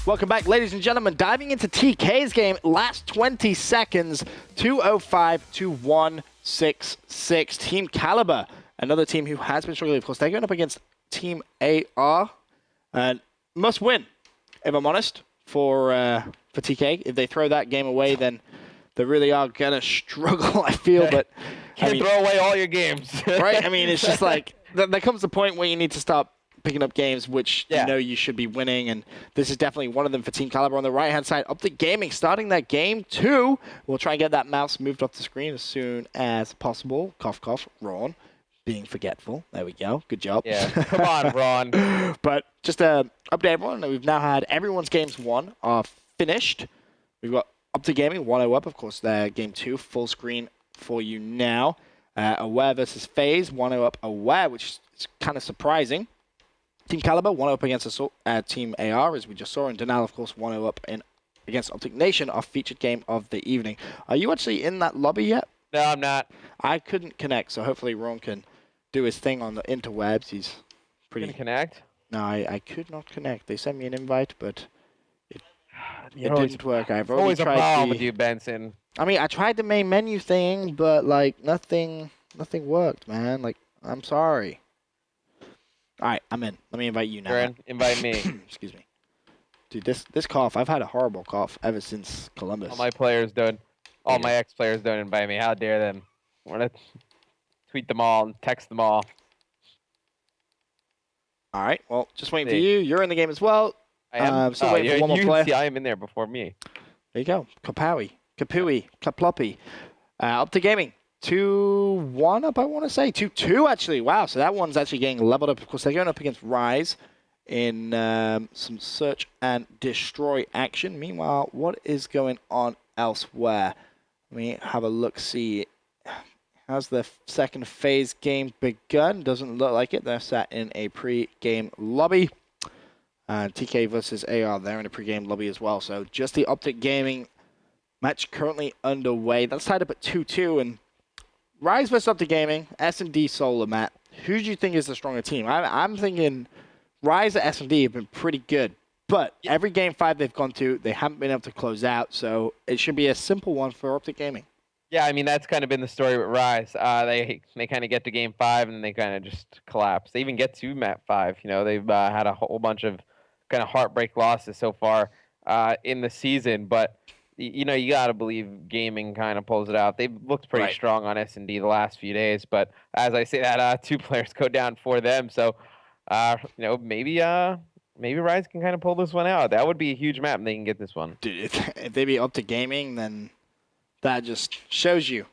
Welcome back, ladies and gentlemen. Diving into TK's game, last 20 seconds, 2:05 to 166. Team Caliber, another team who has been struggling. Of course, they're going up against Team AR, and must win, if I'm honest, for TK. If they throw that game away, then they really are going to struggle, I feel. But Can't throw away all your games. Right? I mean, it's just like, there comes a point where you need to stop picking up games which you know you should be winning, and this is definitely one of them for Team Caliber. On the right-hand side, OpTic Gaming starting that game 2. We'll try and get that mouse moved off the screen as soon as possible. Cough, cough, Ron. Being forgetful. There we go. Good job. Yeah, come on, Ron. But just to update everyone, we've now had everyone's games 1 are finished. We've got OpTic Gaming 1-0 up. Of course, their game 2, full screen for you now. Aware versus FaZe, 1-0 up Aware, which is kind of surprising. Team Caliber, 1-0 up against Team AR, as we just saw. And Denal, of course, 1-0 up against OpTic Nation, our featured game of the evening. Are you actually in that lobby yet? No, I'm not. I couldn't connect, so hopefully Ron can do his thing on the interwebs. He's pretty... Can you connect? No, I could not connect. They sent me an invite, but it didn't work. I've already always tried a problem with you, Benson. I mean, I tried the main menu thing, but, like, nothing worked, man. Like, I'm sorry. All right, I'm in. Let me invite you now. You're in. Invite me. Excuse me. Dude, this cough, I've had a horrible cough ever since Columbus. All my players don't. All my ex-players don't invite me. How dare them? I'm going to tweet them all and text them all. All right, well, just waiting for you. You're in the game as well. I am. Still waiting for one more player. See, I am in there before me. There you go. Kapui, Kaploppy. OpTic Gaming. 2-1 up, I want to say. 2-2, actually. Wow, so that one's actually getting leveled up. Of course, they're going up against Rise in some search and destroy action. Meanwhile, what is going on elsewhere? Let me have a look-see. Has the second phase game begun? Doesn't look like it. They're sat in a pre-game lobby. TK versus AR, they're in a pre-game lobby as well. So just the OpTic Gaming match currently underway. That's tied up at 2-2, and Rise versus OpTic Gaming, S&D Solar, Matt. Who do you think is the stronger team? I'm thinking Rise and S&D have been pretty good, but every game 5 they've gone to, they haven't been able to close out, so it should be a simple one for OpTic Gaming. Yeah, I mean, that's kind of been the story with Rise. They kind of get to game 5, and then they kind of just collapse. They even get to map 5. You know, they've had a whole bunch of kind of heartbreak losses so far in the season, but you know, you got to believe gaming kind of pulls it out. They've looked pretty strong on S&D the last few days, but as I say that, 2 players go down for them. So, you know, maybe Rise can kind of pull this one out. That would be a huge map, and they can get this one. Dude, if they be OpTic Gaming, then that just shows you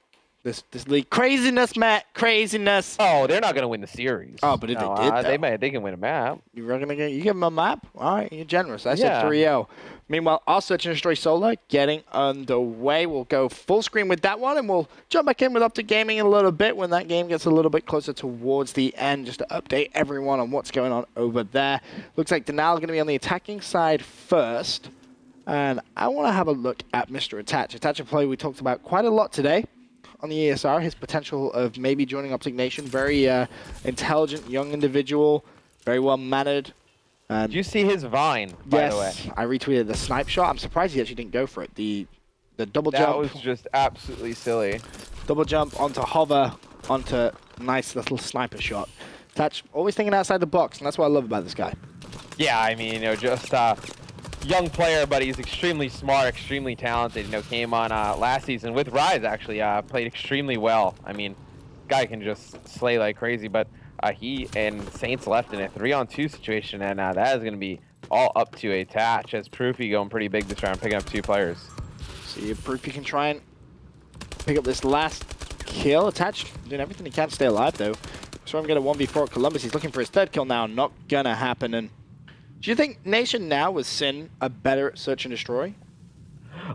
this league craziness, Matt. Craziness. Oh, they're not going to win the series. Oh, but if they did, they can win a map. You give them a map? All right, you're generous. I said 3-0. Meanwhile, our Search and Destroy Solar getting underway. We'll go full screen with that one, and we'll jump back in with OpTic Gaming in a little bit when that game gets a little bit closer towards the end, just to update everyone on what's going on over there. Looks like Denal going to be on the attacking side first, and I want to have a look at Mr. Attach. Attach, a player we talked about quite a lot today on the ESR, his potential of maybe joining OpTic Nation. Very intelligent, young individual, very well-mannered. Did you see his Vine, by the way? Yes, I retweeted the snipe shot. I'm surprised he actually didn't go for it. The double jump. That was just absolutely silly. Double jump onto hover, onto nice little sniper shot. Touch, always thinking outside the box, and that's what I love about this guy. Yeah, I mean, you know, just young player, but he's extremely smart, extremely talented. You know, came on last season with Rise, actually, played extremely well. I mean, guy can just slay like crazy, but he and Saints left in a 3-on-2 situation, and that is going to be all up to Attach, as Proofy going pretty big this round, picking up 2 players. See if Proofy can try and pick up this last kill. Attach doing everything he can to stay alive, though. So I'm going to 1v4 at Columbus. He's looking for his 3rd kill now. Not going to happen. And do you think Nation now with Sin are better at Search and Destroy?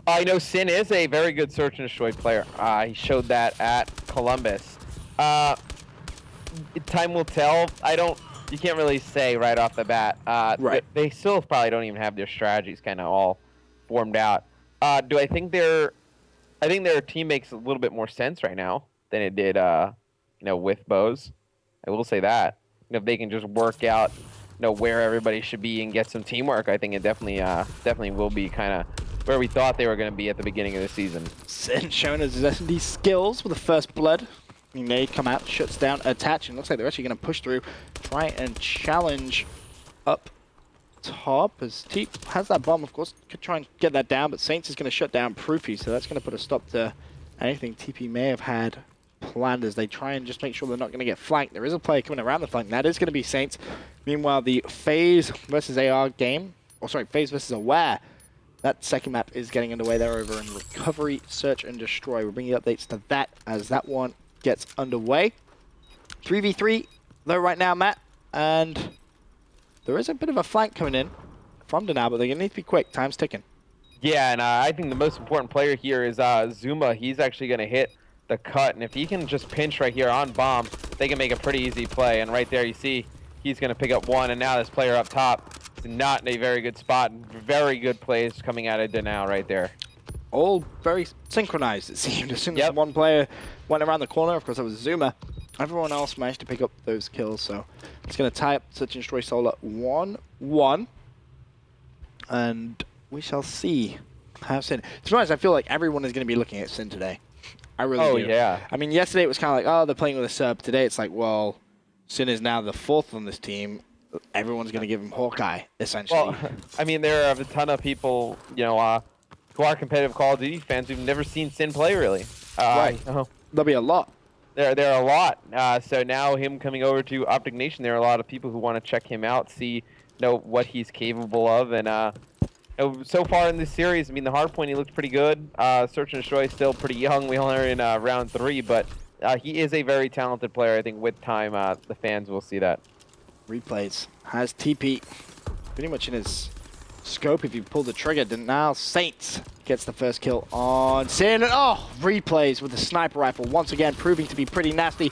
I know Sin is a very good Search and Destroy player. He showed that at Columbus. Time will tell. You can't really say right off the bat. Right. They still probably don't even have their strategies kind of all formed out. Do I think their team makes a little bit more sense right now than it did, you know, with Bose. I will say that. You know, if they can just work out know where everybody should be and get some teamwork, I think it definitely will be kind of where we thought they were going to be at the beginning of the season. Sin showing his S&D skills with the first blood. Nade come out, shuts down, attach, and looks like they're actually going to push through, try and challenge up top as Teep has that bomb, of course, could try and get that down, but Saints is going to shut down Proofy, so that's going to put a stop to anything TP may have had planned as they try and just make sure they're not going to get flanked. There is a player coming around the flank, that is going to be Saints. Meanwhile, the FaZe versus AR game, FaZe versus Aware, that second map is getting underway there over in Recovery, Search and Destroy. We're bringing updates to that as that one gets underway. 3v3 though right now, Matt, and there is a bit of a flank coming in from Denal, but they're going to need to be quick. Time's ticking. Yeah, and I think the most important player here is Zuma. He's actually going to hit the cut, and if he can just pinch right here on bomb, they can make a pretty easy play. And right there you see he's going to pick up one, and now this player up top is not in a very good spot. Very good plays coming out of Denal right there. All very synchronized, it seemed. As soon as one player went around the corner, of course, that was Zuma. Everyone else managed to pick up those kills, so it's going to tie up Search and Destroy Solar 1-1. And we shall see how Sin... To be honest, I feel like everyone is going to be looking at Sin today. I really do. Oh, yeah. I mean, yesterday it was kind of like, oh, they're playing with a sub. Today it's like, well, Sin is now the fourth on this team. Everyone's going to give him Hawkeye, essentially. Well, I mean, there are a ton of people, you know, who are competitive Call of Duty fans who've never seen Sin play, really. Right. There'll be a lot. There are a lot. So now him coming over to OpTic Nation, there are a lot of people who want to check him out, see, you know, what he's capable of. And you know, so far in this series, I mean, the hardpoint, he looked pretty good. Search and Destroy is still pretty young. We only are in round 3, but he is a very talented player. I think with time, the fans will see that. Replays has TP pretty much in his scope if you pull the trigger. Now Saints gets the first kill on Sin. Oh, Replays with the sniper rifle once again proving to be pretty nasty.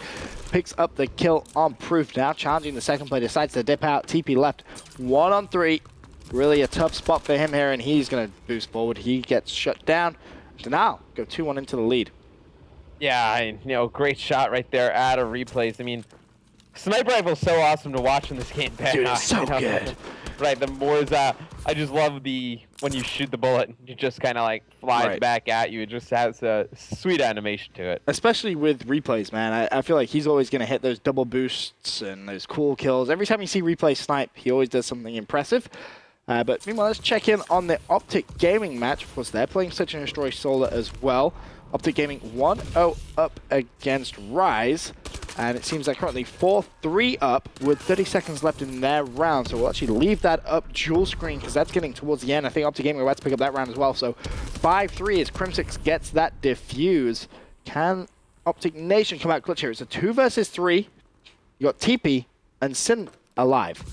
Picks up the kill on Proof. Now challenging the second player, decides to dip out. TP left 1-on-3. Really a tough spot for him here, and he's going to boost forward. He gets shut down. Denal go 2-1 into the lead. Yeah, you know, great shot right there out of Replays. I mean, sniper rifle is so awesome to watch in this game. Dude, it's so good. Right, the more is I just love when you shoot the bullet, it just kind of like flies back at you. It just has a sweet animation to it. Especially with Replays, man. I feel like he's always going to hit those double boosts and those cool kills. Every time you see Replay snipe, he always does something impressive. But meanwhile, let's check in on the OpTic Gaming match. Of course, they're playing Search and Destroy Solar as well. OpTic Gaming 1-0 up against Rise. And it seems like currently 4-3 up with 30 seconds left in their round. So we'll actually leave that up dual screen because that's getting towards the end. I think OpTic Gaming are about to pick up that round as well. So 5-3 as Crimsix gets that defuse. Can OpTic Nation come out clutch here? It's a 2 versus 3. You got TP and Sin alive.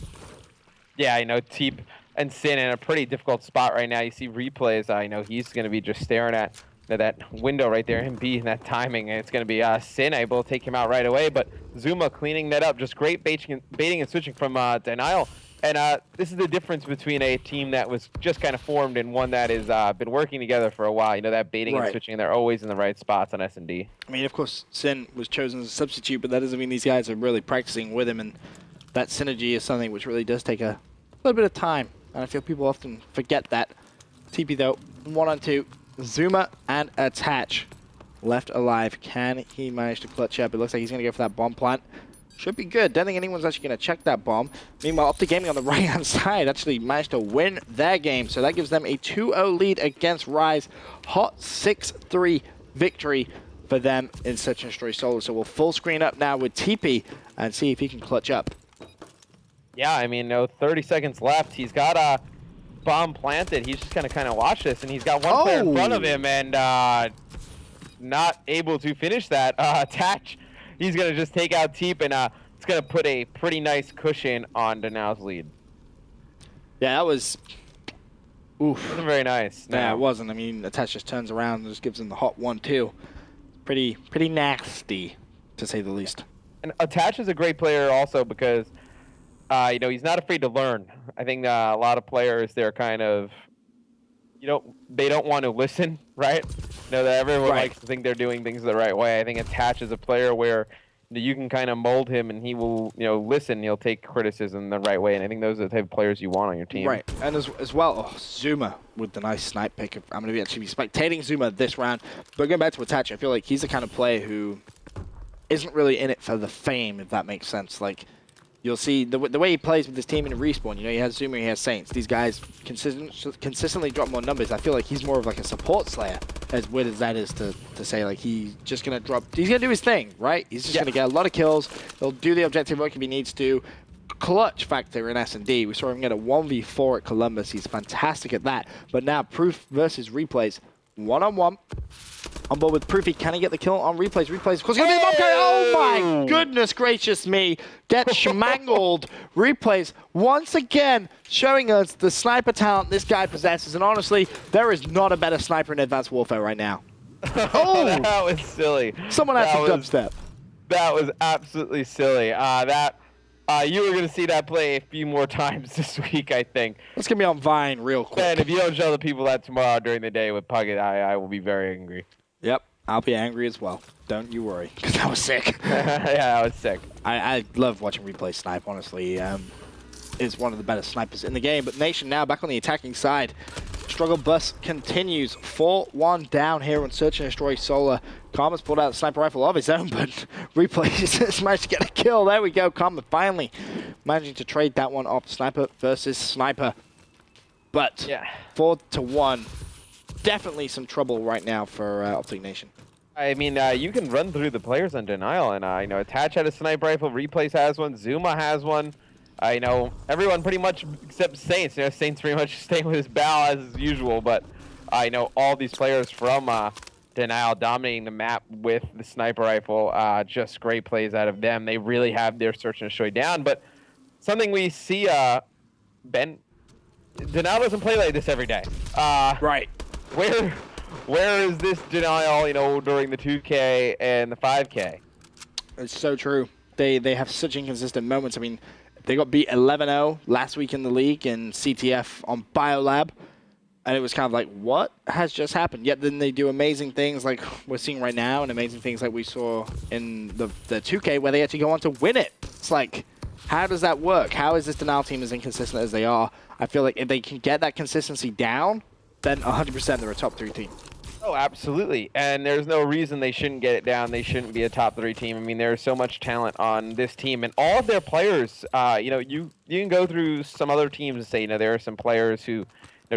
Yeah, you know, Teep and Sin in a pretty difficult spot right now. You see Replays, you know, he's going to be just staring at that window right there, him being that timing, and it's going to be Sin able to take him out right away, but Zuma cleaning that up. Just great baiting and switching from Denial. And this is the difference between a team that was just kind of formed and one that has been working together for a while. You know, that baiting and switching, they're always in the right spots on S&D. I mean, of course, Sin was chosen as a substitute, but that doesn't mean these guys are really practicing with him, and that synergy is something which really does take a little bit of time, and I feel people often forget that. TP, though, 1-on-2. Zuma and Attach left alive. Can he manage to clutch up? It looks like he's going to go for that bomb plant. Should be good. Don't think anyone's actually going to check that bomb. Meanwhile, OpTic Gaming on the right-hand side actually managed to win their game. So that gives them a 2-0 lead against Rise. Hot 6-3 victory for them in Search and Destroy Solar. So we'll full screen up now with TP and see if he can clutch up. Yeah, I mean, no, 30 seconds left. He's got a bomb planted. He's just going to kind of watch this, and he's got one player in front of him and not able to finish that attach. He's going to just take out Teep, and it's going to put a pretty nice cushion on Denal's lead. Yeah, that was... Oof. Wasn't very nice. No. Yeah, it wasn't. I mean, Attach just turns around and just gives him the hot 1-2. Pretty nasty, to say the least. And Attach is a great player also because... you know, he's not afraid to learn. I think a lot of players, they're kind of, you know, they don't want to listen, right? You know, that everyone likes to think they're doing things the right way. I think Attach is a player where, you can kind of mold him, and he will, listen. He'll take criticism the right way, and I think those are the type of players you want on your team. Right, and as well, Zuma with the nice snipe pick. I'm going to actually be spectating Zuma this round. But going back to Attach, I feel like he's the kind of player who isn't really in it for the fame, if that makes sense. Like, you'll see the way he plays with his team in Respawn. He has Zuma, he has Saints. These guys consistently drop more numbers. I feel like he's more of like a support slayer, as weird as that is to say. Like, he's just going to drop... He's going to do his thing, right? He's just going to get a lot of kills. He'll do the objective work if he needs to. Clutch factor in S&D. We saw him get a 1v4 at Columbus. He's fantastic at that. But now, Proof versus Replays. One-on-one. On board with Proofy. Can he get the kill on Replays? Replays, of course, going to be the okay. Oh my goodness gracious me. Get schmangled. Replays, once again, showing us the sniper talent this guy possesses. And honestly, there is not a better sniper in Advanced Warfare right now. Oh, that was silly. Someone had some dubstep. That was absolutely silly. You were going to see that play a few more times this week, I think. Let's get me on Vine real quick. And if you don't show the people that tomorrow during the day with Puckett, I will be very angry. Yep, I'll be angry as well. Don't you worry, because that was sick. Yeah, that was sick. I love watching Replay snipe, honestly. Is one of the better snipers in the game. But Nation now back on the attacking side. Struggle bus continues. 4-1 down here on Search and Destroy Solar. Karma's pulled out a sniper rifle of his own, but Replay has managed to get a kill. There we go. Karma finally managing to trade that one off. Sniper versus Sniper. But yeah, 4-1. Definitely some trouble right now for OpTic Nation. I mean, you can run through the players on Denial, and Attach had a sniper rifle, Replays has one, Zuma has one. Everyone pretty much except Saints. Saints pretty much staying with his bow as usual, but I know all these players from Denial dominating the map with the sniper rifle. Just great plays out of them. They really have their Search and Destroy down, but something we see, Ben, Denial doesn't play like this every day. Right. Where is this Denial, during the 2K and the 5K? It's so true. They have such inconsistent moments. I mean, they got beat 11-0 last week in the league in CTF on Biolab. And it was kind of like, what has just happened? Yet then they do amazing things like we're seeing right now and amazing things like we saw in the 2K where they actually go on to win it. It's like, how does that work? How is this Denial team as inconsistent as they are? I feel like if they can get that consistency down, then 100% they're a top 3 team. Oh, absolutely. And there's no reason they shouldn't get it down. They shouldn't be a top 3 team. I mean, there's so much talent on this team. And all of their players, you can go through some other teams and say, there are some players who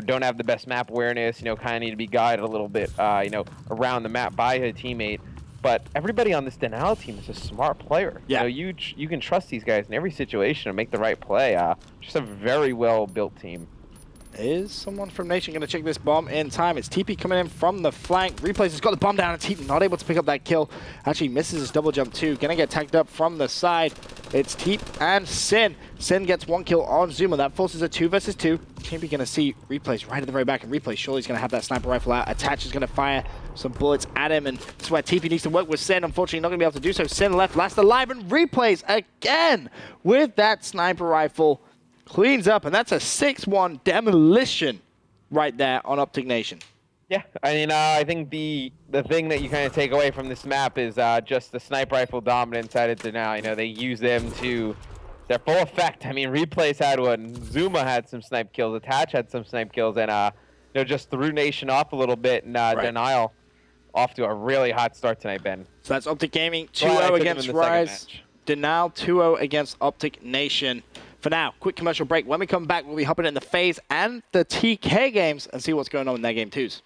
don't have the best map awareness, kind of need to be guided a little bit, around the map by a teammate. But everybody on this Denial team is a smart player. Yeah. You can trust these guys in every situation and make the right play. Just a very well-built team. Is someone from Nation going to check this bomb in time? It's TP coming in from the flank. Replays has got the bomb down. It's TP not able to pick up that kill. Actually misses his double jump too. Going to get tagged up from the side. It's Teep and Sin. Sin gets 1 kill on Zuma. That forces a 2 versus 2. TP going to see Replays right at the very back. And Replays surely is going to have that sniper rifle out. Attach is going to fire some bullets at him. And that's why TP needs to work with Sin. Unfortunately, not going to be able to do so. Sin left last alive. And Replays again with that sniper rifle. Cleans up, and that's a 6-1 demolition right there on OpTic Nation. Yeah, I mean, I think the thing that you kind of take away from this map is just the sniper rifle dominance at it to now. They use them to their full effect. I mean, Replays had one, Zuma had some snipe kills, Attach had some snipe kills, and just threw Nation off a little bit, and right. Denial off to a really hot start tonight, Ben. So that's OpTic Gaming 2-0 against Rise. Denial 2-0 against OpTic Nation. For now, quick commercial break. When we come back, we'll be hopping in the FaZe and the TK games and see what's going on in their game twos.